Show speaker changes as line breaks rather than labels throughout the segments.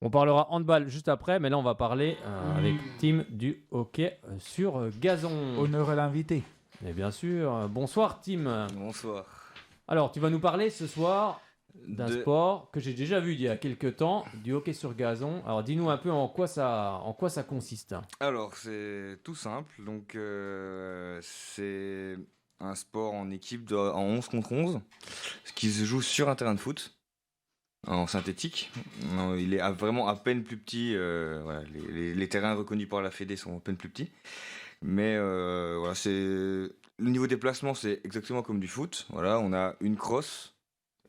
On parlera handball juste après, mais là on va parler avec Tim du hockey sur gazon.
Honneur à l'invité.
Et bien sûr, bonsoir Tim.
Bonsoir.
Alors tu vas nous parler ce soir d'un sport que j'ai déjà vu il y a quelques temps, du hockey sur gazon. Alors dis-nous un peu en quoi ça consiste.
Alors c'est tout simple, donc c'est un sport en équipe en 11 contre 11, ce qui se joue sur un terrain de foot. En synthétique, il est vraiment à peine plus petit. Voilà, les terrains reconnus par la Fédé sont à peine plus petits. Mais voilà, le niveau des placements, c'est exactement comme du foot. Voilà, on a une crosse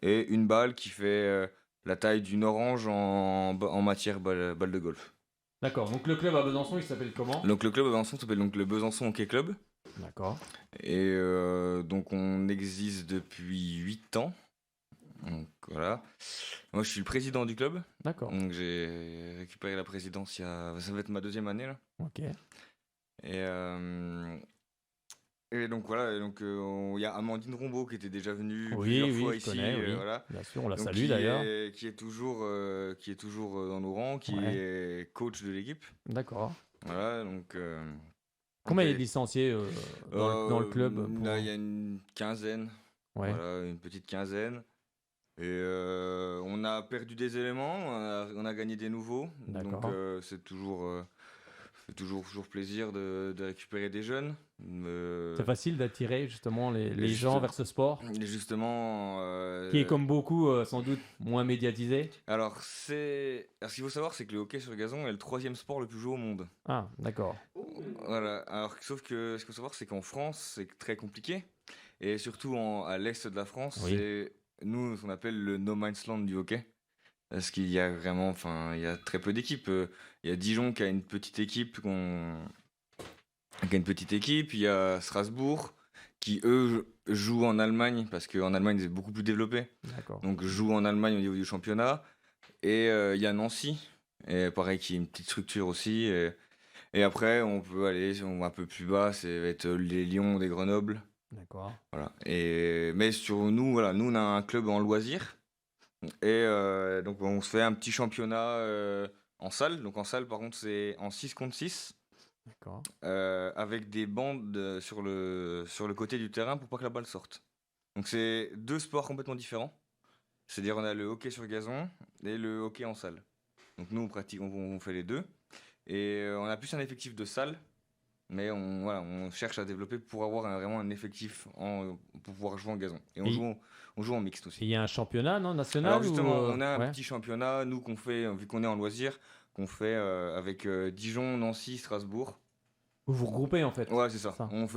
et une balle qui fait la taille d'une orange en matière balle de golf.
D'accord, donc le club à Besançon, il s'appelle comment ?
Donc le club à Besançon s'appelle donc le Besançon Hockey Club.
D'accord.
Et donc on existe depuis 8 ans. Donc voilà. Moi je suis le président du club.
D'accord.
Donc j'ai récupéré la présidence ça va être ma 2e année là.
Ok.
Et donc voilà, il y a Amandine Rombaud qui était déjà venue
plusieurs
fois
je
ici.
connais, oui.
Voilà.
Bien sûr, on la
Donc,
salue d'ailleurs.
Qui est toujours dans nos rangs, qui est coach de l'équipe.
D'accord.
Voilà, donc.
Combien il y a de licenciés dans le club
Là, il y a une quinzaine.
Ouais.
Voilà, une petite quinzaine. Et on a perdu des éléments, on a gagné des nouveaux.
D'accord.
Donc c'est toujours plaisir de récupérer des jeunes.
C'est facile d'attirer justement les gens vers ce sport
Justement.
qui est comme beaucoup sans doute moins médiatisé.
Alors ce qu'il faut savoir, c'est que le hockey sur gazon est le 3e sport le plus joué au monde.
Ah, d'accord.
Voilà. Alors sauf que ce qu'il faut savoir, c'est qu'en France, c'est très compliqué. Et surtout à l'est de la France, c'est nous, ce qu'on appelle le no man's land du hockey. Parce qu'il y a vraiment, il y a très peu d'équipes. Il y a Dijon qui a une petite équipe, il y a Strasbourg qui eux jouent en Allemagne parce qu'en Allemagne c'est beaucoup plus développé.
D'accord.
Donc jouent en Allemagne au niveau du championnat. Et il y a Nancy, et pareil qui est une petite structure aussi. Et après on peut aller un peu plus bas, ça va être les Lions des Grenoble.
D'accord.
Voilà. Mais sur nous, voilà, nous on a un club en loisir. Et donc on se fait un petit championnat en salle. Donc en salle par contre c'est en 6 contre 6.
D'accord.
Avec des bandes sur le côté du terrain pour pas que la balle sorte. Donc c'est 2 sports complètement différents. C'est-à-dire on a le hockey sur gazon et le hockey en salle. Donc nous on fait les deux. Et on a plus un effectif de salle. Mais on cherche à développer pour avoir vraiment un effectif pour pouvoir jouer en gazon. Et on joue en mixte aussi.
Il y a un championnat national.
Alors justement, on a un petit championnat, nous qu'on fait, vu qu'on est en loisir, qu'on fait avec Dijon, Nancy, Strasbourg.
Vous vous regroupez en fait.
Ouais, c'est ça. On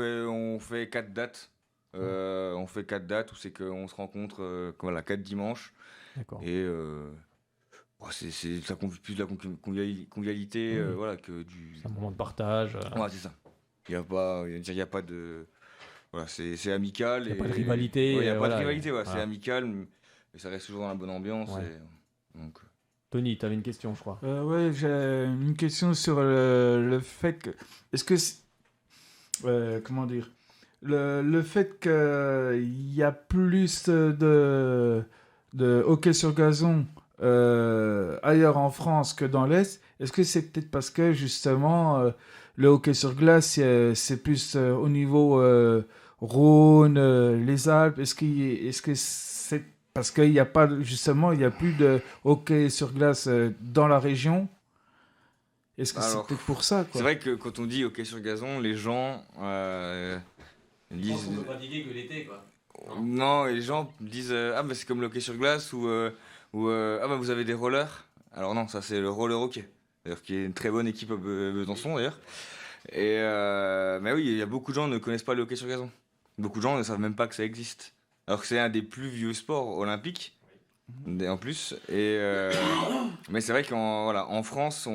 fait 4 dates. On fait 4 dates où c'est qu'on se rencontre 4 dimanches.
D'accord.
Et ça convie plus de la convivialité voilà, que du...
C'est un moment de partage.
Ouais, c'est ça. Il n'y a pas de... Voilà, c'est amical.
Il n'y a pas de rivalité.
Il n'y a pas de rivalité, c'est amical, mais ça reste toujours dans la bonne ambiance.
Ouais.
Donc...
Tony, tu avais une question, je crois.
Ouais, j'ai une question sur le fait que... Est-ce que... comment dire le fait qu'il y a plus de hockey sur gazon ailleurs en France que dans l'Est, est-ce que c'est peut-être parce que justement le hockey sur glace c'est plus au niveau Rhône, les Alpes, est-ce que c'est parce qu'il n'y a pas justement il y a plus de hockey sur glace dans la région? Est-ce que c'est peut-être pour ça quoi?
C'est vrai que quand on dit hockey sur gazon, les gens disent...
On peut pratiquer que l'été quoi.
Non, et les gens disent ah bah c'est comme le hockey sur glace ou ah bah vous avez des rollers. Alors non, ça c'est le roller hockey, d'ailleurs qui est une très bonne équipe à Besançon d'ailleurs. Et mais oui, il y a beaucoup de gens qui ne connaissent pas le hockey sur gazon. Beaucoup de gens ne savent même pas que ça existe. Alors que c'est un des plus vieux sports olympiques en plus. Et mais c'est vrai qu'en France,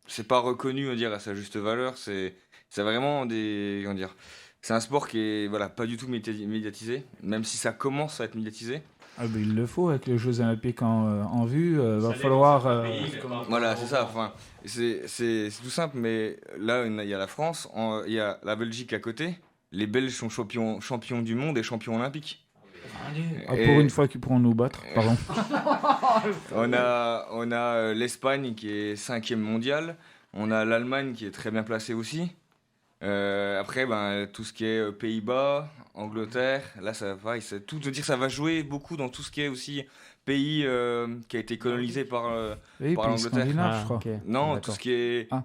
c'est pas reconnu, on dire, à sa juste valeur. C'est vraiment des, comment dire, c'est un sport qui est pas du tout médiatisé, même si ça commence à être médiatisé.
Ah ben il le faut avec les Jeux Olympiques en vue, va falloir...
Voilà, c'est ça. Enfin, c'est tout simple, mais là il y a la France, il y a la Belgique à côté. Les Belges sont champions du monde et champions olympiques.
Pour une fois qu'ils pourront nous battre, pardon.
On a l'Espagne qui est 5e mondial. On a l'Allemagne qui est très bien placée aussi. Après, tout ce qui est Pays-Bas, Angleterre, là, ça va, tout. Je veux dire, ça va jouer beaucoup dans tout ce qui est aussi pays qui a été colonisé par
Oui,
par
puis
l'Angleterre.
scandinave, je crois.
ok.
Non,
D'accord.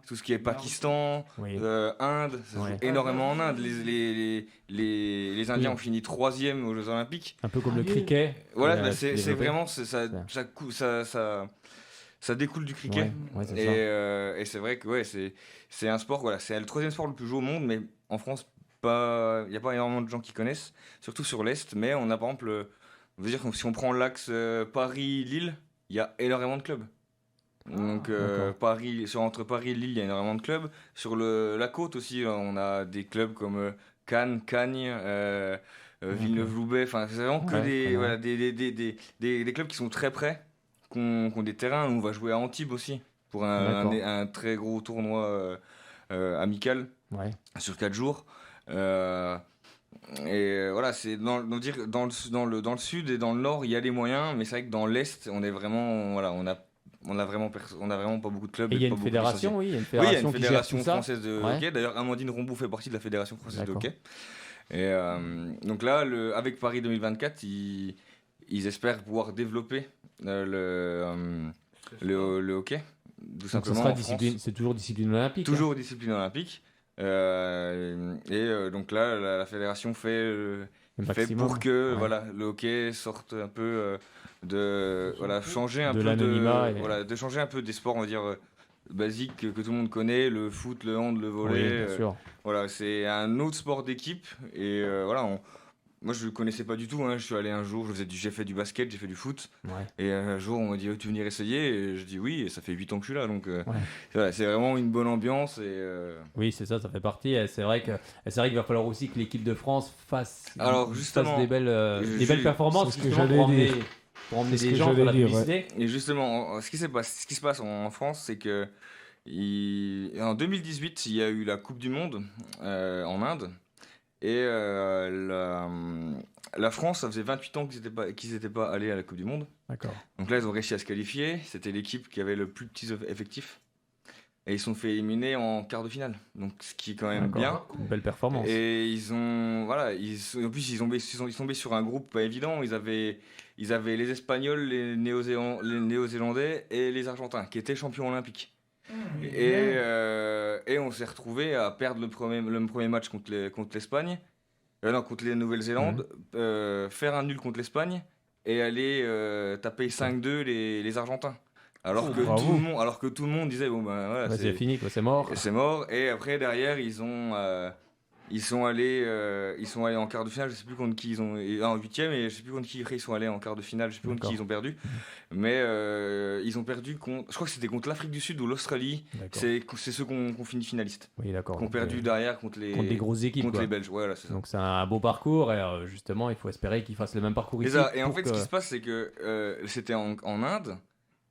tout ce qui est Pakistan,
Oui.
Inde, ça joue
Ouais.
énormément en Inde. Les Indiens
Oui.
ont fini 3e aux Jeux Olympiques.
Un peu comme le cricket.
Voilà,
qui a
c'est
développé.
vraiment ça découle du cricket.
Ouais, c'est ça.
Et c'est vrai que ouais, c'est un sport, voilà, c'est le 3e sport le plus joué au monde, mais en France, il n'y a pas énormément de gens qui connaissent, surtout sur l'Est. Mais on a par exemple, on veut dire que si on prend l'axe Paris-Lille, il y a énormément de clubs. Donc
d'accord.
entre Paris et Lille, il y a énormément de clubs. Sur la côte aussi, on a des clubs comme Cannes, Cagnes, Villeneuve-Loubet. Enfin, c'est vraiment que
Ouais, très bien.
voilà, des clubs qui sont très près, qui ont des terrains. On va jouer à Antibes aussi pour
D'accord.
un très gros tournoi amical
Ouais.
sur 4 jours. Euh, voilà, c'est dans le sud et dans le nord, il y a les moyens, mais c'est vrai que dans l'est, on est vraiment, voilà, on a vraiment pas beaucoup de clubs
Et il y a
pas
une
beaucoup
fédération, oui, il y a une
oui, il y a une
fédération qui gère tout
fédération
ça.
française de
Ouais.
hockey. D'ailleurs, Amandine Rombou fait partie de la fédération française de
D'accord.
hockey. Et donc là, avec Paris 2024, ils espèrent pouvoir développer le hockey, tout
Donc, ça
simplement
sera
en France.
c'est toujours discipline olympique.
Toujours discipline olympique. Donc là, la fédération fait
Le
fait
maximum.
pour que
Ouais.
voilà, le hockey sorte un peu changer un
De
peu
l'anonymat et-
de changer un peu des sports, on va dire basiques que tout le monde connaît, le foot, le hand, le volley.
Oui, bien sûr.
Voilà, c'est un autre sport d'équipe et voilà. Moi, je ne connaissais pas du tout. Hein. Je suis allé un jour, j'ai fait du basket, j'ai fait du foot.
Ouais.
Et un jour, on m'a dit, oh, tu veux venir essayer? Et je dis oui, et ça fait 8 ans que je suis là. Donc,
Ouais.
voilà, c'est vraiment une bonne ambiance.
Oui, c'est ça fait partie. Et c'est vrai qu'il va falloir aussi que l'équipe de France fasse
justement,
des
je-
belles performances
c'est ce que
justement,
j'allais dire.
pour emmener
C'est ce
des
que
gens pour
j'allais
la
dire,
publicité.
Et justement, ce qui se passe en France, c'est que en 2018, il y a eu la Coupe du Monde en Inde. Et la France, ça faisait 28 ans qu'ils n'étaient pas allés à la Coupe du Monde.
D'accord.
Donc là, ils ont réussi à se qualifier. C'était l'équipe qui avait le plus petit effectif. Et ils se sont fait éliminer en quart de finale. Donc ce qui est quand même bien.
D'accord. Une belle performance.
Et en plus, ils sont tombés sur un groupe pas évident. Ils avaient les Espagnols, les Néo-Zélandais et les Argentins, qui étaient champions olympiques. Et on s'est retrouvé à perdre le premier match contre l'Espagne, non, contre les Nouvelle-Zélande, faire un nul contre l'Espagne et aller taper 5-2 les Argentins. Alors que tout le monde disait bon ben voilà,
Ouais, c'est fini, quoi, c'est mort.
c'est mort. Et après derrière ils sont allés en quart de finale. Je sais plus contre qui ils ont en huitième et je sais plus contre qui ils sont allés en quart de finale. Je sais plus contre qui ils ont perdu. Mais ils ont perdu contre, je crois que c'était contre l'Afrique du Sud ou l'Australie.
D'accord.
C'est ceux qu'on fini finalistes.
Oui, d'accord.
Qui ont perdu derrière contre
contre des grosses équipes.
contre
Quoi.
les Belges. Voilà, c'est ça.
Donc c'est un beau parcours et justement il faut espérer qu'ils fassent le même parcours
Et
ici.
ça, et en fait, ce qui se passe, c'est que c'était en Inde,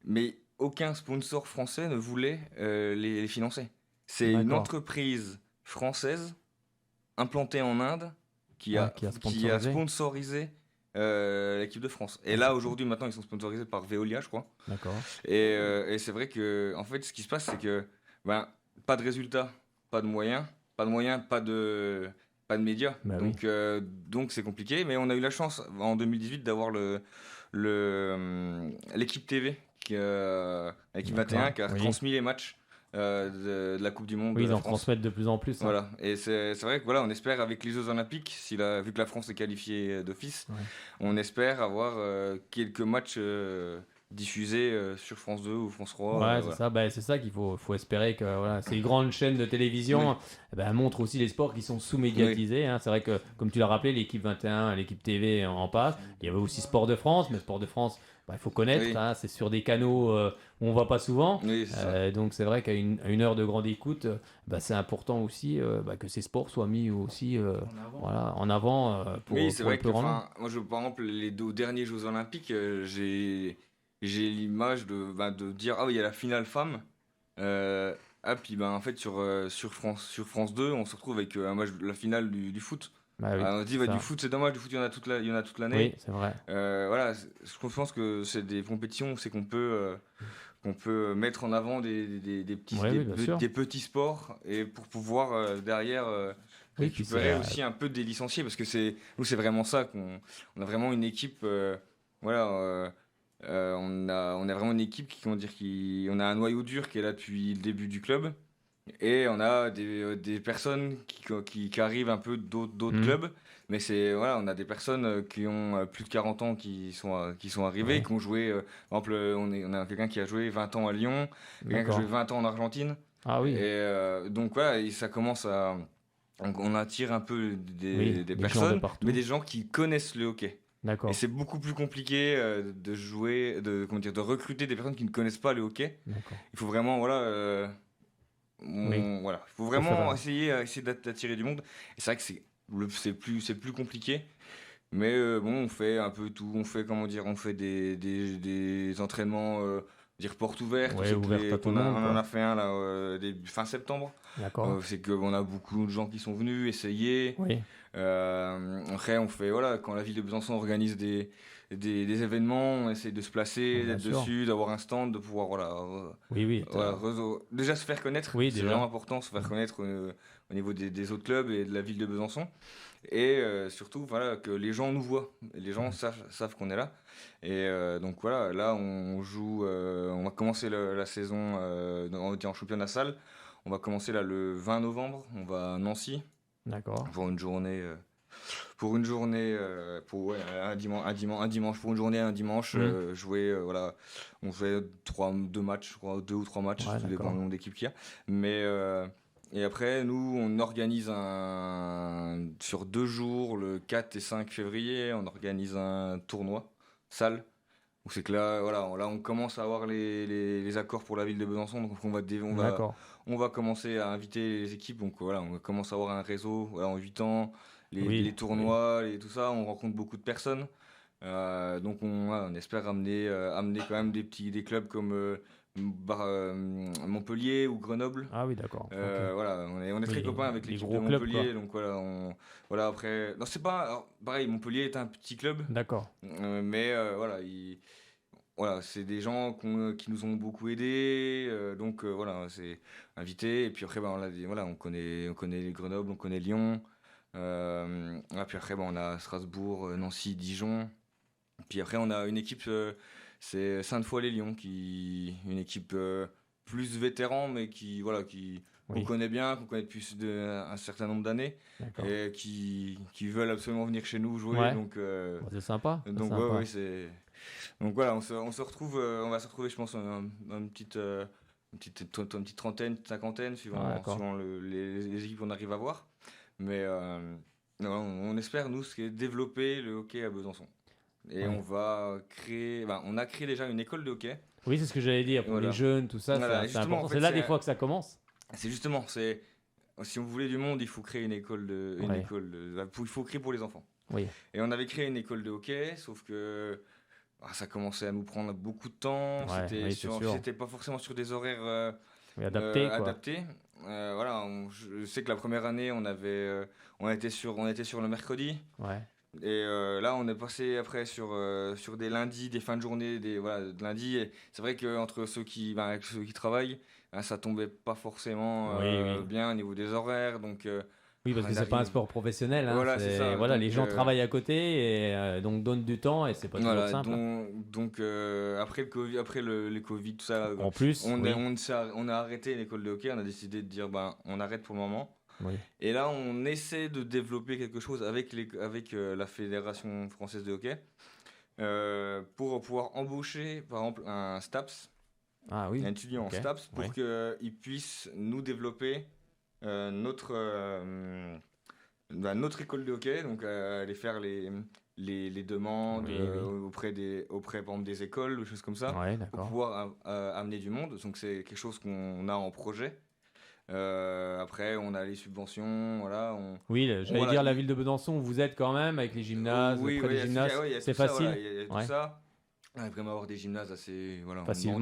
mais aucun sponsor français ne voulait les financer. C'est une
D'accord.
entreprise française implantée en Inde qui a sponsorisé l'équipe de France. Et là, aujourd'hui, maintenant, ils sont sponsorisés par Veolia, je crois.
D'accord.
Et c'est vrai que, en fait, ce qui se passe, c'est que pas de résultats, pas de moyens, pas de médias.
Bah
donc c'est compliqué. Mais on a eu la chance en 2018 d'avoir l'équipe TV, l'équipe 21, qui a retransmis les matchs de la Coupe du Monde.
Oui, ils en
France.
transmettent de plus en plus. Hein.
Voilà. Et c'est vrai que voilà, on espère avec les Jeux Olympiques, vu que la France est qualifiée d'office, on espère avoir quelques matchs diffusés sur France 2 ou France 3.
Ouais, c'est ça. C'est ça qu'il faut espérer que ces grandes chaînes de télévision montrent aussi les sports qui sont sous-médiatisés. Oui. Hein. C'est vrai que, comme tu l'as rappelé, l'équipe 21, l'équipe TV en passe. Il y avait aussi Sport de France, mais Sport de France, il faut connaître. Oui. Hein, c'est sur des canaux où on ne va pas souvent.
Oui,
donc c'est vrai qu'à une heure de grande écoute, c'est important aussi que ces sports soient mis aussi en avant pour,
oui, c'est
pour
vrai
le plus grand nombre.
Moi, par exemple, les deux derniers Jeux Olympiques, j'ai l'image de dire il y a la finale femme. Puis en fait sur France 2, on se retrouve avec un match de la finale du foot.
Bah oui,
On se dit,
ça.
du foot, c'est dommage, du foot, il y en a toute l'année.
Oui, c'est vrai.
Voilà, je pense que c'est des compétitions, c'est qu'on peut mettre en avant des
Bien sûr.
des petits sports et pour pouvoir derrière
Oui, puis
récupérer aussi un peu des licenciés parce que nous c'est vraiment ça on a vraiment une équipe voilà on a vraiment une équipe comment dire on a un noyau dur qui est là depuis le début du club et on a des personnes qui arrivent un peu d'autres clubs. Mais voilà, on a des personnes qui ont plus de 40 ans qui sont arrivées,
Ouais.
qui ont joué. Par exemple, on a quelqu'un qui a joué 20 ans à Lyon, quelqu'un qui a
D'accord.
joué 20 ans en Argentine.
Ah oui.
Et donc voilà, et ça commence à. On attire un peu des
Des gens de
personnes,
partout.
mais des gens qui connaissent le hockey.
D'accord.
Et c'est beaucoup plus compliqué de jouer, de recruter des personnes qui ne connaissent pas le hockey.
D'accord.
Il faut vraiment, voilà. Voilà. Il faut vraiment essayer d'attirer du monde. Et c'est vrai que c'est plus compliqué. Mais bon, on fait un peu tout. On fait, comment dire, on fait des entraînements, dire porte ouverte.
Ouais, ouverte à tout le monde,
On
quoi.
en a fait un là, fin septembre.
D'accord.
C'est qu'on a beaucoup de gens qui sont venus essayer.
Oui.
Après, on fait, voilà, quand la ville de Besançon organise des événements, on essaie de se placer,
Bien
d'être
sûr.
dessus, d'avoir un stand, de pouvoir, voilà,
Oui.
voilà, déjà se faire connaître.
Oui,
C'est
déjà.
vraiment important, se faire connaître au niveau des autres clubs et de la ville de Besançon. Et surtout, voilà, que les gens nous voient. Et les gens savent qu'on est là. Et donc voilà, là, on joue, on va commencer la saison en championnat salle. On va commencer là le 20 novembre. On va à Nancy
D'accord.
pour une journée. Pour ouais, un dimanche pour une journée, un dimanche, jouer, voilà, on fait 2 matchs, je crois, 2 ou 3 matchs,
Ouais,
tout dépend
d'accord.
du nombre d'équipes qu'il y a. Mais et après, nous, on organise sur 2 jours, le 4 et 5 février, on organise un tournoi salle. Où c'est que là, voilà, là, on commence à avoir les accords pour la ville de Besançon, donc
D'accord.
on va commencer à inviter les équipes. Donc voilà, on commence à avoir un réseau, voilà, en 8 ans.
Oui,
Les tournois, tout ça, on rencontre beaucoup de personnes. Donc on espère amener quand même des clubs comme Montpellier ou Grenoble.
Ah oui, d'accord. Ok.
Voilà, on est très copains avec
les
l'équipe
gros
de
clubs,
Montpellier.
quoi.
Donc voilà, voilà après. Non, c'est pas. Alors, pareil, Montpellier est un petit club.
D'accord.
Mais voilà, voilà, c'est des gens qui nous ont beaucoup aidés. Donc voilà, c'est invité. Et puis après, voilà, on connaît Grenoble, on connaît Lyon. Puis après, on a Strasbourg, Nancy, Dijon. Puis après, on a une équipe, c'est Sainte-Foy-les-Lyons, une équipe plus vétéran, mais voilà, qu'on
Oui.
connaît bien, qu'on connaît depuis un certain nombre d'années,
D'accord.
et qui veulent absolument venir chez nous jouer.
Ouais.
Donc,
Bon, c'est sympa. c'est
donc
sympa.
ouais, donc voilà, on se retrouve, on va se retrouver, je pense, une petite trentaine, cinquantaine,
Ah, d'accord.
suivant les équipes qu'on arrive à voir. Mais non, on espère, nous, développer le hockey à Besançon. Et
Ouais.
on a créé déjà une école de hockey.
Oui, c'est ce que j'allais dire. Pour
Voilà.
les jeunes, tout ça,
Voilà,
c'est
justement,
important.
en fait,
C'est là,
c'est-
des fois, que ça commence.
C'est justement, si on voulait du monde, il faut créer une école
Ouais.
il faut créer pour les enfants.
Oui.
Et on avait créé une école de hockey, sauf que ça commençait à nous prendre beaucoup de temps.
Ouais, oui, c'est sûr.
C'était pas forcément sur des horaires
Oui, adapté, quoi.
adaptés. Voilà, je sais que la première année, on était sur le mercredi.
Ouais.
Et là, on est passé après sur des lundis, des fins de journée, voilà, de lundi. Et c'est vrai qu'entre ceux qui travaillent, ça tombait pas forcément
Oui.
bien au niveau des horaires. Donc,
Oui, parce que
on
c'est pas un
arrive-
sport professionnel. Hein.
Voilà, c'est ça.
Voilà,
Donc,
les gens travaillent à côté et donc donnent du temps et c'est pas toujours
Voilà,
simple. Hein.
donc après le Covid, les Covid, tout ça,
En plus, oui.
on a arrêté l'école de hockey. On a décidé de dire, on arrête pour le moment.
Oui.
Et là, on essaie de développer quelque chose avec la Fédération française de hockey pour pouvoir embaucher, par exemple, un STAPS,
Ah oui.
un étudiant
Ok.
en STAPS, pour
Ouais.
qu'il puisse nous développer notre école de hockey, donc aller faire les demandes
Oui.
auprès par exemple, des écoles, des choses comme ça,
Ouais,
pour
d'accord.
pouvoir amener du monde. Donc c'est quelque chose qu'on a en projet. Après, on a les subventions, voilà.
Oui, j'allais
Voilà,
dire la ville de Besançon, vous êtes quand même avec les gymnases,
Oui,
près
oui,
des gymnases,
il y a
c'est
tout ça,
facile.
voilà, il y a tout
Ouais.
ça. On va vraiment avoir des gymnases assez. Voilà,
Facilement.
on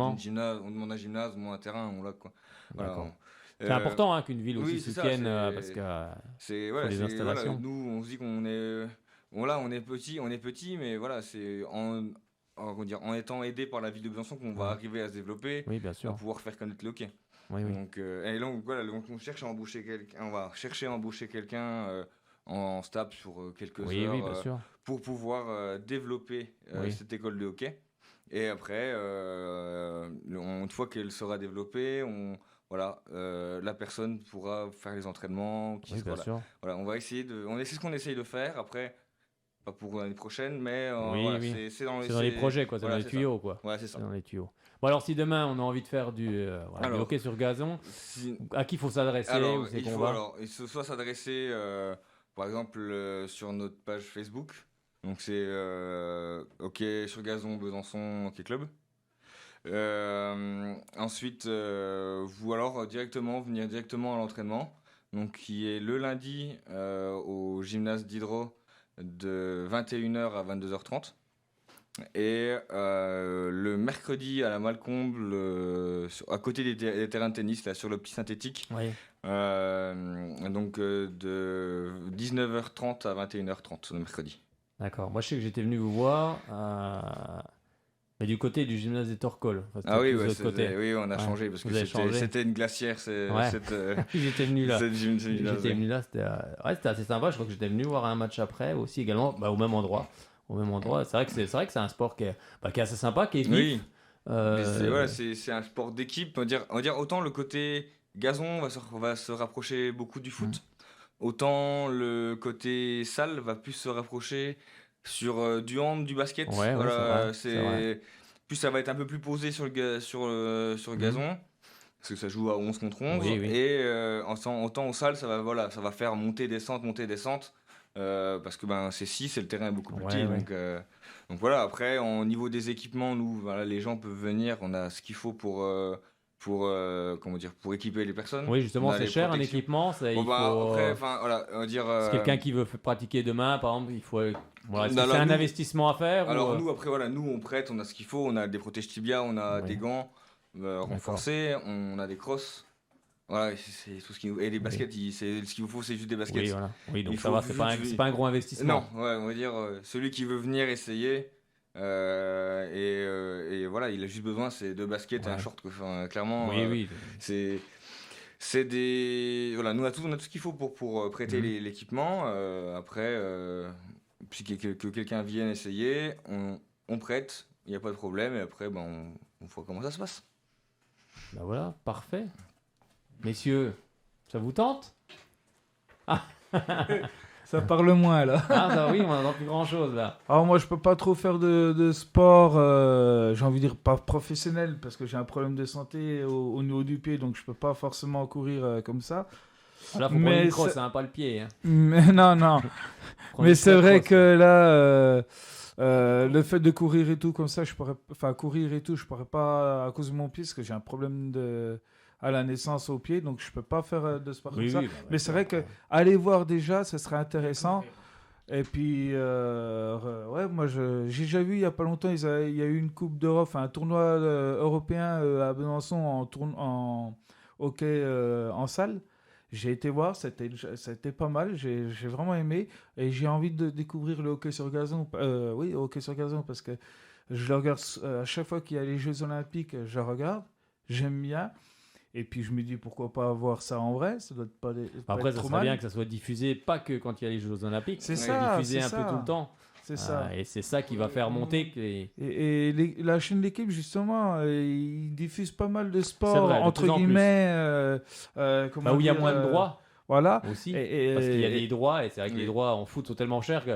demande un gymnase, on demande un terrain, on l'a quoi. Voilà,
D'accord. C'est important qu'une ville aussi
oui, c'est ça,
soutienne
c'est-
parce que
C'est
Pour les installations.
voilà, nous, on se dit qu'on est, on est petit, mais voilà, c'est comment dire, en étant aidé par la ville de Besançon qu'on va
Ouais.
arriver à se développer,
oui, bien
à
sûr.
pouvoir faire connaître le hockey.
Oui, oui.
Donc, et donc, voilà, donc on cherche à embaucher quelqu'un, on va chercher à embaucher quelqu'un en stab sur quelques
Oui,
heures
oui, bien sûr.
pour pouvoir développer
Oui.
cette école de hockey. Et après, une fois qu'elle sera développée, voilà, la personne pourra faire les entraînements.
Oui, bien
Voilà.
sûr.
Voilà, on va essayer c'est ce qu'on essaye de faire. Après, pas pour l'année prochaine, mais
Oui,
voilà,
oui.
c'est dans
C'est dans les projets, quoi. C'est
voilà,
dans les
c'est
tuyaux, quoi.
ça. Ouais, c'est ça.
C'est dans les tuyaux. Bon, alors, si demain, on a envie de faire du
Alors,
hockey sur gazon,
Si-
à qui il faut s'adresser?
Alors,
Où c'est
il
qu'on
faut
va?
soit s'adresser, par exemple, sur notre page Facebook. Donc, c'est Hockey sur gazon Besançon Hockey Club. Ensuite, vous alors venir directement à l'entraînement. Donc, qui est le lundi au gymnase d'Hydro de 21h à 22h30. Et le mercredi à la Malcombe, à côté des terrains de tennis, là, sur le petit synthétique.
Oui.
Donc de 19h30 à 21h30 le mercredi.
D'accord. Moi, je sais que j'étais venu vous voir, mais du côté du gymnase des Torcoles. Enfin, c'était
Ah oui,
plus de
ouais,
l'autre côté.
oui, on a
Ouais.
changé parce
Vous
que
avez changé.
c'était une glacière.
Ouais.
Cette,
J'étais venu là.
cette gymnase.
J'étais venu là, c'était assez sympa. Je crois que j'étais venu voir un match après aussi également, au même endroit. Au même endroit. C'est vrai que c'est un sport qui est assez sympa, qui est vif.
Oui.
Euh,
Mais voilà, c'est un sport d'équipe. On va dire autant le côté gazon va se rapprocher beaucoup du foot, autant le côté salle va plus se rapprocher sur du hand, du basket.
Ouais,
Voilà,
c'est vrai.
plus ça va être un peu plus posé sur le gazon. Parce que ça joue à 11 contre 11.
Oui, oui.
Et autant au salle, ça va faire monter, descente. Parce que c'est 6 et le terrain est beaucoup plus
Ouais,
petit.
ouais.
Donc voilà, après, au niveau des équipements, nous, voilà, les gens peuvent venir, on a ce qu'il faut pour équiper les personnes.
Oui, justement,
On a
c'est
les
cher un
protections.
équipement. Ça,
Bon,
il faut,
après, enfin, voilà, on va dire.
si quelqu'un qui veut pratiquer demain, par exemple, il faut. Voilà, est-ce que
Alors,
c'est un
nous-
investissement à faire
Alors
ou,
nous, après, voilà, nous, on prête, on a ce qu'il faut, on a des protèges tibia, on a
Oui.
des gants renforcés, on a des crosses. Voilà, c'est tout ce qu'il nous. Et les baskets, ce qu'il vous faut, c'est juste des baskets.
Oui, voilà. Oui, donc
Il
ça
faut
va, c'est pas un gros investissement.
Non, ouais, on va dire celui qui veut venir essayer et voilà, il a juste besoin c'est de baskets et un
Ouais.
short quoi. Enfin, clairement
Oui.
c'est des voilà, nous on a tout ce qu'il faut pour prêter l'équipement après puis que quelqu'un vienne essayer, on prête, il n'y a pas de problème et après on voit comment ça se passe.
Ben voilà, parfait. Messieurs, ça vous tente?
Ça parle moins là.
Ah, bah oui, on n'entend plus grand chose là.
Alors moi je peux pas trop faire de sport, j'ai envie de dire pas professionnel parce que j'ai un problème de santé au niveau du pied donc je peux pas forcément courir comme ça.
Là, faut prendre
Mais
une crosse,
c'est-
hein, pas le pied. Hein.
Mais non.
Prendre
Mais
une
c'est
vraie
vrai
crosse.
que là, le fait de courir et tout comme ça, je pourrais pas à cause de mon pied parce que j'ai un problème à la naissance au pied donc je peux pas faire de sport comme ça. Mais c'est vrai que aller voir déjà, ça serait intéressant. Et puis, ouais, moi, j'ai déjà vu il y a pas longtemps, il y a eu une Coupe d'Europe, enfin, un tournoi européen à Besançon en hockey en salle. J'ai été voir, c'était pas mal, j'ai vraiment aimé. Et j'ai envie de découvrir le hockey sur gazon. Oui, le hockey sur gazon, parce que je le regarde à chaque fois qu'il y a les Jeux Olympiques, je regarde, j'aime bien. Et puis je me dis pourquoi pas voir ça en vrai, ça doit pas
Après,
être
ça
trop
serait
mal.
bien que ça soit diffusé, pas que quand il y a les Jeux Olympiques,
C'est
mais
ça,
diffusé
c'est
un
ça.
peu tout le temps.
C'est ça.
Et c'est ça qui va faire monter.
La chaîne d'équipe, justement, ils diffusent pas mal de
C'est
sports,
vrai, de
entre
plus en plus.
guillemets.
Bah, où il y a moins de droits
Voilà.
aussi.
Et-
Parce qu'il y a des droits, et c'est vrai que
Oui.
les droits en foot sont tellement chers que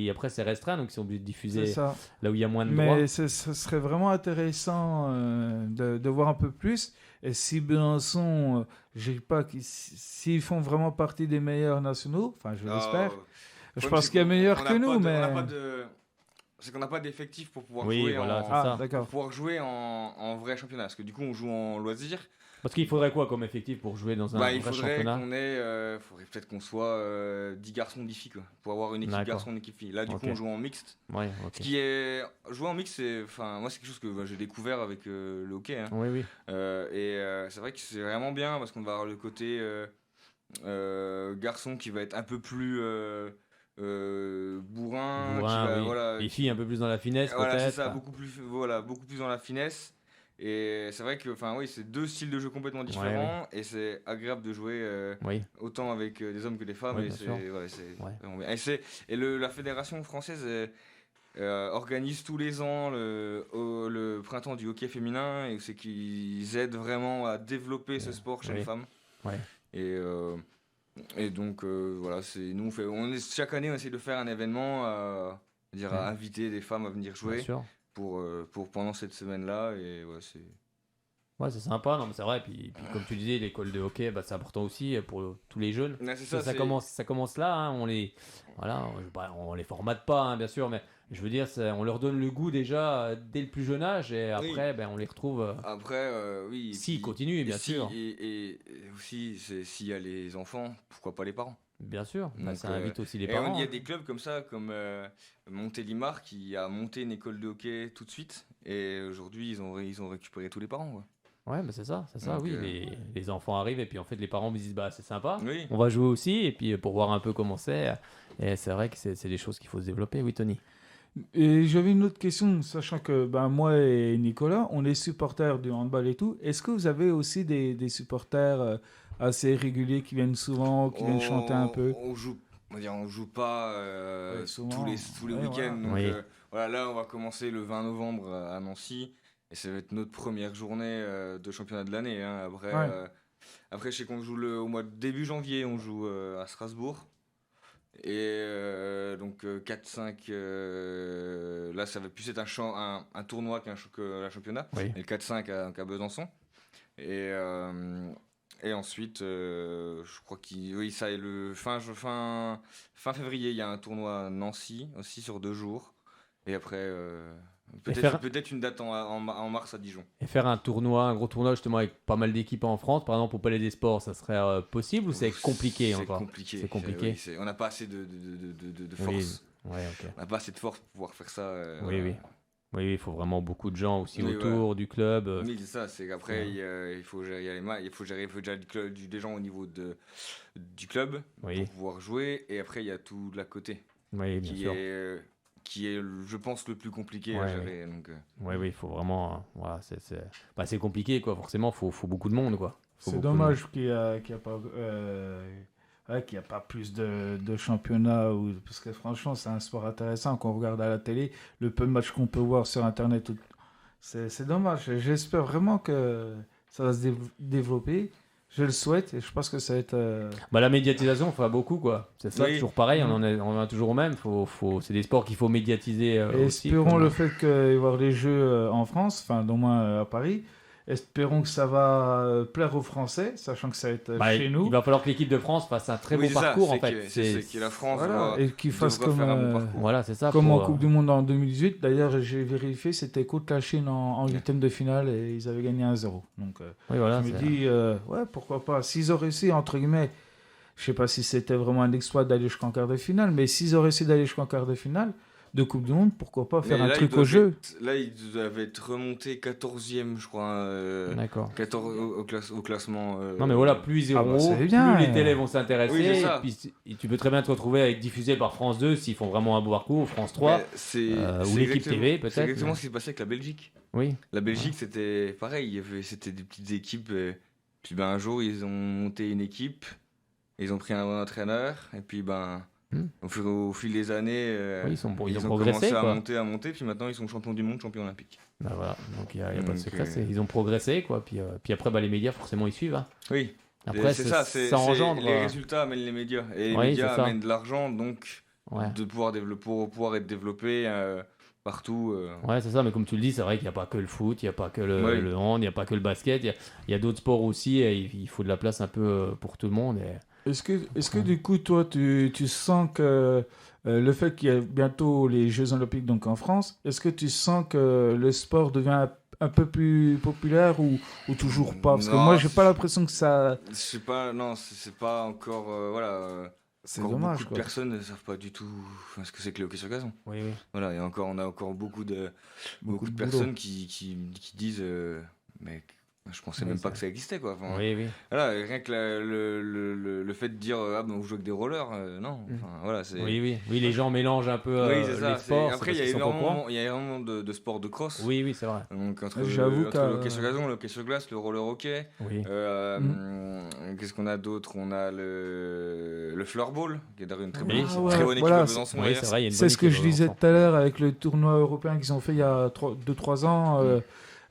après c'est restreint, donc ils sont obligés de
C'est
diffuser
ça.
là où il y a moins de droits.
Mais ce serait vraiment intéressant de voir un peu plus. Et si Besançon, je dis pas s'ils font vraiment partie des meilleurs nationaux, enfin je l'espère. Je pense qu'il y a meilleur que nous, mais.
c'est qu'on n'a pas d'effectif pour pouvoir
Oui,
jouer
voilà,
en...
c'est
Ah,
ça.
pour
d'accord.
pouvoir jouer en vrai championnat. Parce que du coup, on joue en loisir.
Parce qu'il faudrait quoi comme effectif pour jouer dans un
Il
vrai
faudrait
championnat?
qu'on ait, faudrait peut-être qu'on soit 10 garçons, 10 filles, quoi, pour avoir une équipe
D'accord.
garçon, une équipe fille. Là, du
Ok.
coup, on joue en mixte.
Ouais, ok.
Ce qui est jouer en mixte, moi, c'est quelque chose que j'ai découvert avec le hockey. Hein.
Oui, oui.
C'est vrai que c'est vraiment bien parce qu'on va avoir le côté garçon qui va être un peu plus bourrin, qui
Bourrin,
va,
oui.
voilà,
Les filles un peu plus dans la finesse,
voilà, c'est
peut-être.
ça, beaucoup plus dans la finesse. Et c'est vrai que, oui, c'est deux styles de jeu complètement différents et c'est agréable de jouer
Oui,
autant avec des hommes que des femmes.
Ouais,
Et
bien
c'est
sûr.
c'est vraiment bien. La fédération française organise tous les ans le printemps du hockey féminin et c'est qu'ils aident vraiment à développer ce sport chez
Oui.
les femmes.
Ouais.
Et donc voilà, chaque année on essaie de faire un événement à inviter des femmes à venir
bien
jouer
sûr.
pour pendant cette semaine-là et ouais, c'est
Ouais, c'est sympa, non, mais c'est vrai. Puis comme tu disais, l'école de hockey, c'est important aussi pour tous les jeunes.
Ouais, c'est
Ça,
c'est-
ça commence là, hein, on les formate pas, hein, bien sûr, mais je veux dire, on leur donne le goût déjà dès le plus jeune âge et après, on les retrouve.
Après oui, et
S'ils
puis-
continuent, bien sûr.
et aussi s'il y a les enfants, pourquoi pas les parents.
Bien sûr,
Donc,
ça invite aussi les
Et
parents.
il y a
hein.
des clubs comme ça, comme Montélimar, qui a monté une école de hockey tout de suite. Et aujourd'hui, ils ont récupéré tous les parents. Quoi.
Ouais, c'est ça,
Donc,
oui. Les enfants arrivent et puis en fait, les parents me disent, c'est sympa,
Oui.
on va jouer aussi, et puis pour voir un peu comment c'est. Et c'est vrai que c'est des choses qu'il faut se développer, oui, Tony.
Et j'avais une autre question, sachant que moi et Nicolas, on est supporters du handball et tout. Est-ce que vous avez aussi des supporters assez réguliers qui viennent souvent, qui viennent chanter un peu?
On joue pas
Ouais, souvent.
tous les
Ouais,
week-ends.
voilà.
Donc,
Oui.
là, on va commencer le 20 novembre à Nancy. Et ça va être notre première journée de championnat de l'année. Hein. Après, je sais qu'on joue au mois de début janvier, on joue à Strasbourg. Et donc 4-5, là ça va plus être un tournoi qu'un championnat.
Oui.
Et le 4-5 à Besançon. Et ensuite, je crois ça est le fin février, il y a un tournoi à Nancy aussi sur 2 jours. Et après, peut-être une date en mars à Dijon.
Et faire un gros tournoi justement avec pas mal d'équipes en France, par exemple au Palais des Sports, ça serait possible ou c'est compliqué encore?
C'est
C'est compliqué.
on n'a pas assez de force.
Oui. Ouais, ok.
On n'a pas assez de force pour pouvoir faire ça.
Oui. Oui, il faut vraiment beaucoup de gens aussi
Oui,
autour du club.
Oui, c'est ça. C'est qu'après, il faut gérer les matchs. Il faut gérer déjà des gens au niveau du club
Oui,
pour pouvoir jouer. Et après, il y a tout de la côté
oui, bien sûr.
qui est, je pense, le plus compliqué à
Ouais,
gérer. Donc,
Oui, il faut vraiment. Voilà, c'est compliqué, quoi. Forcément, faut beaucoup de monde, quoi. Faut
C'est
beaucoup de
dommage qu'il n'y a pas plus de championnats, parce que franchement, c'est un sport intéressant qu'on regarde à la télé. Le peu de matchs qu'on peut voir sur Internet, c'est dommage. J'espère vraiment que ça va se développer. Je le souhaite et je pense que ça va être...
La médiatisation, faut beaucoup, quoi. C'est ça,
Oui.
toujours pareil, on en a toujours au même. C'est des sports qu'il faut médiatiser
Et
aussi.
espérons
comme-
le fait qu'il va y avoir les Jeux en France, enfin, au moins à Paris. Espérons que ça va plaire aux Français, sachant que ça va être chez nous.
Il va falloir que l'équipe de France fasse un très
oui,
bon
c'est ça,
parcours, en
c'est
fait.
que la France
Voilà, et qu'ils fassent
devra faire un bon
comme...
parcours.
Voilà, c'est ça.
Comme
pour,
en Coupe du Monde en 2018, d'ailleurs j'ai vérifié, c'était contre la Chine en huitième de finale et ils avaient gagné 1-0. Donc
Oui, voilà.
je me dis, ouais, pourquoi pas. S'ils auraient réussi, entre guillemets, je sais pas si c'était vraiment un exploit d'aller jusqu'en quart de finale, mais s'ils auraient réussi d'aller jusqu'en quart de finale de Coupe du Monde, pourquoi pas faire
Mais
un
là,
truc
ils doivent
au jeu.
Là, ils doivent être remontés 14e, je crois.
D'accord.
14 au classement.
Non, mais voilà, plus ils
Ah bah,
iront,
c'est bien,
plus les
ouais.
télés vont s'intéresser.
Oui, c'est
et
ça.
puis tu peux très bien te retrouver avec diffusé par France 2 s'ils font vraiment un beau parcours, ou France 3.
Mais
ou l'équipe
exactement-
TV, peut-être,
C'est exactement
mais-
ce qui s'est passé avec la Belgique.
Oui.
La Belgique, c'était pareil. C'était des petites équipes. Puis un jour, ils ont monté une équipe. Ils ont pris un bon entraîneur. Et puis, au fil des années,
Oui, ils ont progressé,
commencé
quoi.
à monter. Puis maintenant, ils sont champions du monde, champions olympiques.
Voilà. Donc il n'y a pas de
Donc,
secret. Ils ont progressé, quoi. Puis après, les médias, forcément, ils suivent. Hein.
Oui.
Après,
c'est ça.
ça engendre.
Les résultats amènent les médias. Et les
Oui,
médias
c'est ça.
amènent de l'argent. Donc,
Ouais.
pour pouvoir être développé partout.
Ouais, c'est ça, mais comme tu le dis, c'est vrai qu'il n'y a pas que le foot, il n'y a pas que
Oui.
le hand, il n'y a pas que le basket, il y a d'autres sports aussi, et il faut de la place un peu pour tout le monde. Et...
Est-ce que du coup, toi, tu sens que le fait qu'il y ait bientôt les Jeux Olympiques donc en France, est-ce que tu sens que le sport devient un peu plus populaire ou toujours pas? Parce que
Non,
moi, j'ai pas l'impression que ça...
je sais pas, non, c'est pas encore, voilà.
C'est
Encore
dommage,
beaucoup de
quoi.
personnes ne savent pas du tout ce que c'est que le hockey sur gazon.
Oui, oui.
Voilà, et encore, on a encore beaucoup de
Beaucoup de
personnes qui disent, mais je pensais
Ouais,
même pas
ça-
que ça existait, quoi. Enfin,
Oui, oui.
voilà, rien que le fait de dire, ah ben on joue avec des rollers, non.
Mm.
Enfin, voilà, c'est.
Oui, oui. Oui, les gens mélangent un peu
Oui, c'est ça.
les sports.
Après,
c'est parce qu'ils sont pas au courant.
il y a énormément de sports de cross.
Oui, oui, c'est vrai.
Donc, entre,
J'avoue
entre
qu'à-
le hockey sur gazon, le hockey sur glace, le roller hockey.
Oui.
Qu'est-ce qu'on a d'autre? On a le floorball, qui est d'ailleurs une très
Oui,
bonne,
c'est
vrai.
très bonne équipe
Voilà,
à Besançon.
Oui,
d'ailleurs.
c'est vrai. Il y a une
C'est
bonne
ce que
équipe
je
au
disais
Besançon.
tout à l'heure avec le tournoi européen qu'ils ont fait il y a 2-3 ans.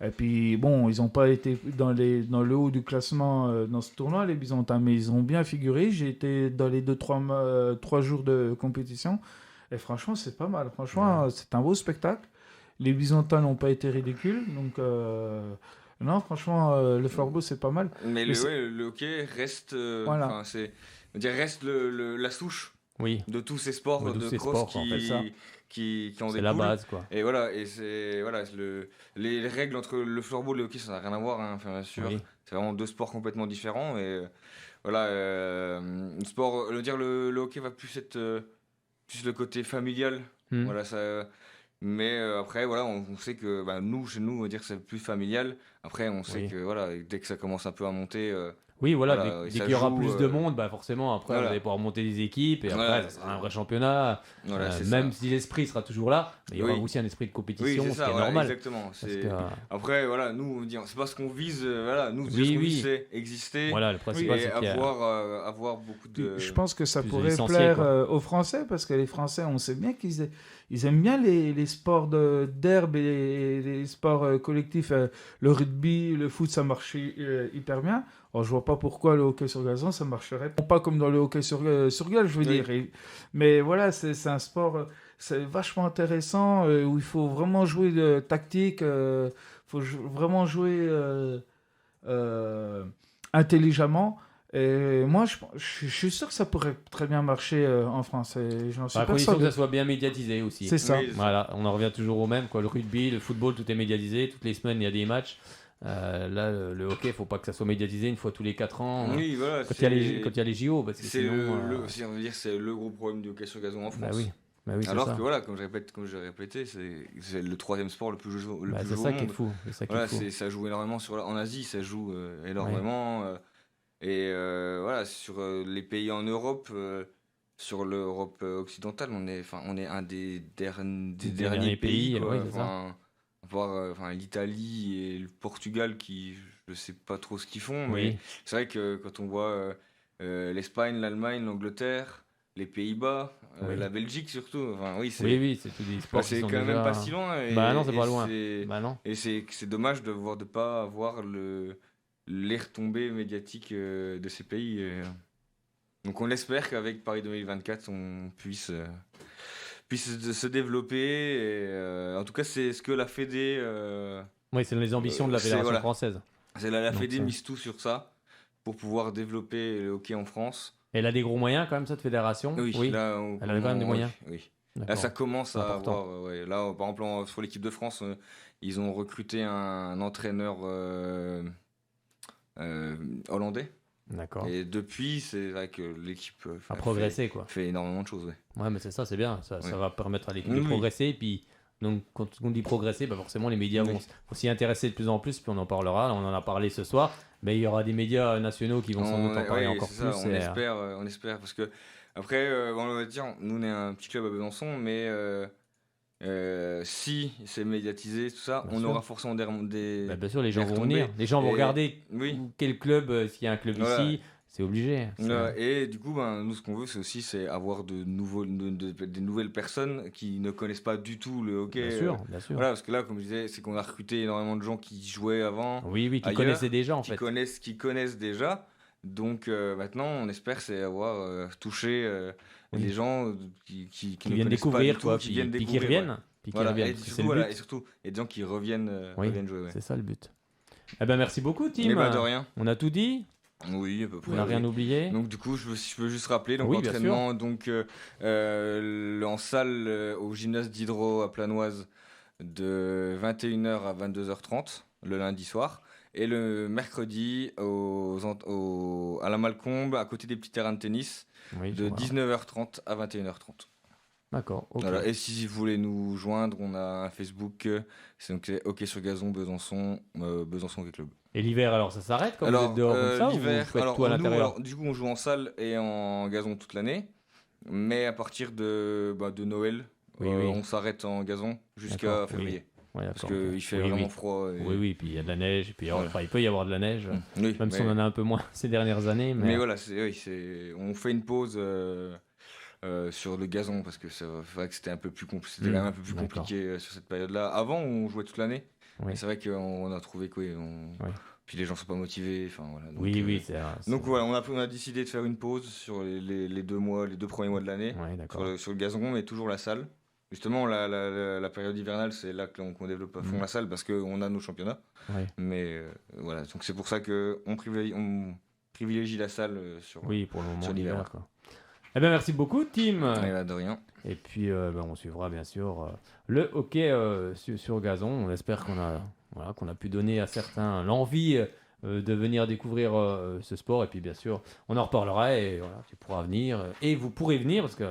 Et puis, bon, ils n'ont pas été dans le haut du classement dans ce tournoi, les Byzantins, mais ils ont bien figuré. J'ai été dans les 3 jours de compétition. Et franchement, c'est pas mal. Franchement, c'est un beau spectacle. Les Byzantins n'ont pas été ridicules. Donc, non, franchement, le floorball, c'est pas mal.
Mais
Mais c'est-
ouais, le hockey reste,
Voilà.
enfin, on dirait reste la souche
Oui,
de tous ces sports
Ouais, de
de
tous ces
cross
sports, en fait, ça.
qui en
c'est la
découlent.
base, quoi.
Et voilà, les règles entre le floorball et le hockey, ça n'a rien à voir, hein, enfin, bien sûr.
Oui.
C'est vraiment deux sports complètement différents. Et voilà, le hockey va plus être plus le côté familial.
Hmm.
Voilà, ça. Mais après, voilà, on sait que chez nous, on va dire que c'est plus familial. Après, on sait
Oui.
que voilà, dès que ça commence un peu à monter,
Oui, voilà,
Voilà,
dès
et ça
qu'il y aura
joue,
plus de monde, bah forcément, après,
voilà.
vous allez pouvoir monter des équipes, et après,
Voilà,
ça sera un vrai championnat.
voilà, c'est
Même
ça.
si l'esprit sera toujours là, mais il y aura
Oui.
aussi un esprit de
Oui,
compétition,
c'est
ce
ça,
qui est
voilà,
normal.
exactement.
Parce
C'est-
que,
Après, voilà, nous, on dit, c'est pas ce qu'on vise, voilà, nous,
Oui,
ce qu'on
oui.
vise, c'est exister
voilà, le principal,
et
c'est qu'il y a...
avoir beaucoup de.
Je pense que ça
plus
pourrait
licenciés,
plaire
quoi.
aux Français, parce que les Français, on sait bien ils aiment bien les sports d'herbe et les sports collectifs. Le rugby, le foot, ça marche hyper bien. Alors, je vois pas pourquoi le hockey sur gazon, ça marcherait pas comme dans le hockey sur glace, je veux
Oui.
dire. Mais voilà, c'est un sport, c'est vachement intéressant, où il faut vraiment jouer de tactique, faut vraiment jouer intelligemment. Et moi, je suis sûr que ça pourrait très bien marcher en France. Et j'en suis
À condition que
persuadé.
ça soit bien médiatisé aussi.
C'est ça.
Oui,
Voilà, on en revient toujours au même, quoi. Le rugby, le football, tout est médiatisé. Toutes les semaines, il y a des matchs. Là, le hockey, faut pas que ça soit médiatisé une fois tous les 4 ans.
Oui, voilà.
Quand il y a les JO, parce que
C'est
sinon...
on va dire, c'est le gros problème du hockey sur gazon en France.
Bah oui, c'est
Alors
ça.
que voilà, comme j'ai répété, c'est le troisième sport le plus joué,
Bah,
plus
c'est
joué
ça
au
qui est
monde.
fou. C'est ça qui est
Voilà,
fou.
ça joue énormément en Asie, ça joue énormément. Voilà, sur les pays en Europe, sur l'Europe occidentale, on est un des derniers pays, quoi.
ouais, c'est ça.
Enfin, l'Italie et le Portugal qui, je sais pas trop ce qu'ils font, mais
Oui,
c'est vrai que quand on voit l'Espagne, l'Allemagne, l'Angleterre, les Pays-Bas,
Oui.
la Belgique surtout, enfin oui,
oui, c'est tous des sports qui
c'est
sont
quand
déjà...
même pas si loin.
Bah non, c'est
et
pas loin.
c'est-
Bah non.
et c'est dommage de pas avoir les retombées médiatiques de ces pays. Donc on espère qu'avec Paris 2024, on puisse se développer. Et, en tout cas, c'est ce que la Fédé,
Oui, c'est les ambitions de la
c'est-
Fédération
voilà.
française.
la
Donc,
Fédé
ça-
mise tout sur ça pour pouvoir développer le hockey en France.
Elle a des gros moyens quand même, cette fédération?
Oui, là,
Elle a quand même des moyens.
Oui.
D'accord.
Là, ça commence
C'est
à
important.
avoir. Ouais. Là, par exemple, sur l'équipe de France, ils ont recruté un entraîneur hollandais.
D'accord.
Et depuis, c'est vrai que l'équipe
À progresser, quoi.
fait énormément de choses. Ouais.
Ouais, mais c'est ça, c'est bien. Ça
Ouais.
va permettre à l'équipe
Oui,
de
oui.
progresser. Et puis, donc, quand on dit progresser, bah forcément, les médias
Oui.
vont s'y intéresser de plus en plus. Puis on en parlera. On en a parlé ce soir. Mais il y aura des médias nationaux qui vont sans doute en parler
ouais,
encore
c'est
plus.
ça, on espère parce que après, on va dire, nous on est un petit club à Besançon, mais si c'est médiatisé, tout ça,
Bien
on
sûr.
aura forcément des
Bah, bien sûr, les gens
des
vont
retombées.
venir. Les gens vont
Et-
regarder
Oui.
quel club, s'il y a un club
Voilà.
ici, c'est obligé.
Et du coup, nous, ce qu'on veut, c'est avoir des nouvelles personnes qui ne connaissent pas du tout le hockey.
Bien sûr, bien sûr.
Voilà, parce que là, comme je disais, c'est qu'on a recruté énormément de gens qui jouaient avant,
Oui, oui, qui
ailleurs,
connaissaient déjà en
qui
fait.
connaissent déjà. Donc maintenant, on espère c'est avoir touché
Oui.
les gens qui
Qui
ne
viennent
connaissent pas
découvrir,
du tout,
quoi,
qui
puis
viennent
qui
découvrir.
reviennent.
Ouais.
Puis qui
Voilà,
reviennent.
et
C'est
surtout,
le
voilà,
but.
et surtout, et des gens qui reviennent,
Oui.
reviennent jouer. Ouais.
C'est ça le but. Eh ben merci beaucoup, Tim.
Et bah, de rien.
On a tout dit.
Oui, à peu près.
On n'a rien
oui.
oublié?
Donc du coup, si je peux juste rappeler, donc
Oui, bien
entraînement donc en salle au gymnase d'Hydro à Planoise de 21h à 22h30 le lundi soir et le mercredi à la Malcombe à côté des petits terrains de tennis
Oui, je
de
vois.
19h30 à 21h30.
D'accord, ok.
Voilà. Et si vous voulez nous joindre, on a un Facebook, c'est OK sur gazon Besançon, Besançon Hockey Club.
Et l'hiver, alors, ça s'arrête quand vous
Alors,
êtes dehors comme ça ou vous
l'hiver,
faites
alors
tout à
nous,
l'intérieur?
du coup, on joue en salle et en gazon toute l'année, mais à partir de Noël,
Oui.
on s'arrête en gazon jusqu'à
D'accord, oui.
février,
Ouais,
parce
d'accord,
qu'il
ok.
fait
Oui,
vraiment
oui.
froid. Et...
Oui, puis il y a de la neige, et puis
Voilà.
enfin, il peut y avoir de la neige,
Oui,
même si on en a un peu moins ces dernières années.
mais voilà, on fait une pause sur le gazon parce que c'est vrai que c'était un peu plus c'était quand même un peu plus
D'accord.
compliqué sur cette période-là. Avant, on jouait toute l'année,
Oui.
mais c'est vrai qu'on a trouvé que puis les gens sont pas motivés. Enfin voilà. Donc,
Oui,
donc voilà, on a décidé de faire une pause sur les 2 mois, les 2 premiers mois de l'année
Ouais, d'accord.
sur le gazon, mais toujours la salle. Justement, la période hivernale, c'est là qu'on développe à fond la salle parce qu'on a nos championnats.
Ouais.
Mais voilà, donc c'est pour ça qu'on privilégie la salle sur,
Oui, pour le
sur
moment,
l'hiver.
l'hiver, quoi. Eh bien, merci beaucoup, Tim.
Et là, de rien.
Et puis, on suivra bien sûr le hockey sur gazon. On espère qu'on a pu donner à certains l'envie de venir découvrir ce sport. Et puis, bien sûr, on en reparlera et voilà, tu pourras venir. Et vous pourrez venir, parce que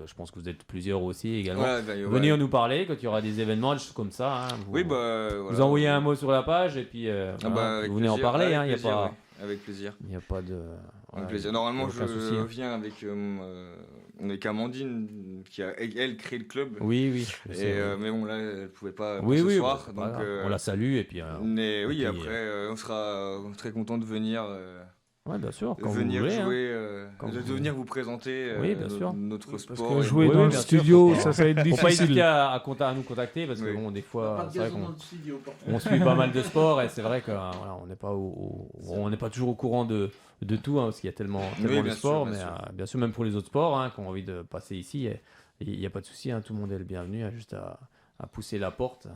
je pense que vous êtes plusieurs aussi également.
Voilà,
Venir nous parler quand il y aura des événements, des choses comme ça. Hein.
Oui,
Vous
voilà.
envoyez un mot sur la page et puis
Avec
vous venez en
plaisir,
parler.
avec
Il n'y a
plaisir,
pas...
ouais. Avec plaisir.
Il n'y a pas de...
Avec plaisir. Normalement,
aucun souci, hein.
viens avec Amandine qui a, elle, créé le club.
Oui.
Mais bon, là, elle ne pouvait pas
Oui,
ce
oui,
soir.
c'est pas
Donc,
grave. On la salue et puis...
mais oui,
puis,
après, on sera très content de venir,
ouais, bien sûr, quand
venir
vous voulez.
jouer,
Quand
de
vous
venir vous présenter
Oui, bien sûr.
notre
Parce
sport.
que
et-
jouer
Oui,
dans le
bien sûr,
studio,
faut pas-
ça va être
Faut pas hésiter
difficile.
à nous contacter parce que
Oui.
bon, des
Pas
fois,
de
c'est vrai
gazon
qu'on
dans le studio, par contre.
on suit pas mal de sports et c'est vrai que voilà, on n'est pas on n'est pas toujours au courant de tout hein, parce qu'il y a tellement
Oui,
de
bien
sports,
sûr,
mais
bien sûr.
bien sûr même pour les autres sports hein, qui ont envie de passer ici, il n'y a pas de souci, hein, tout le monde est le bienvenu, hein, juste à pousser la porte,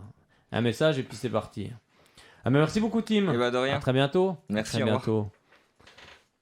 un message et puis c'est parti. Ah, mais merci beaucoup Tim.
Eh ben, de
À
rien.
très bientôt.
Merci,
À très
au revoir.
bientôt.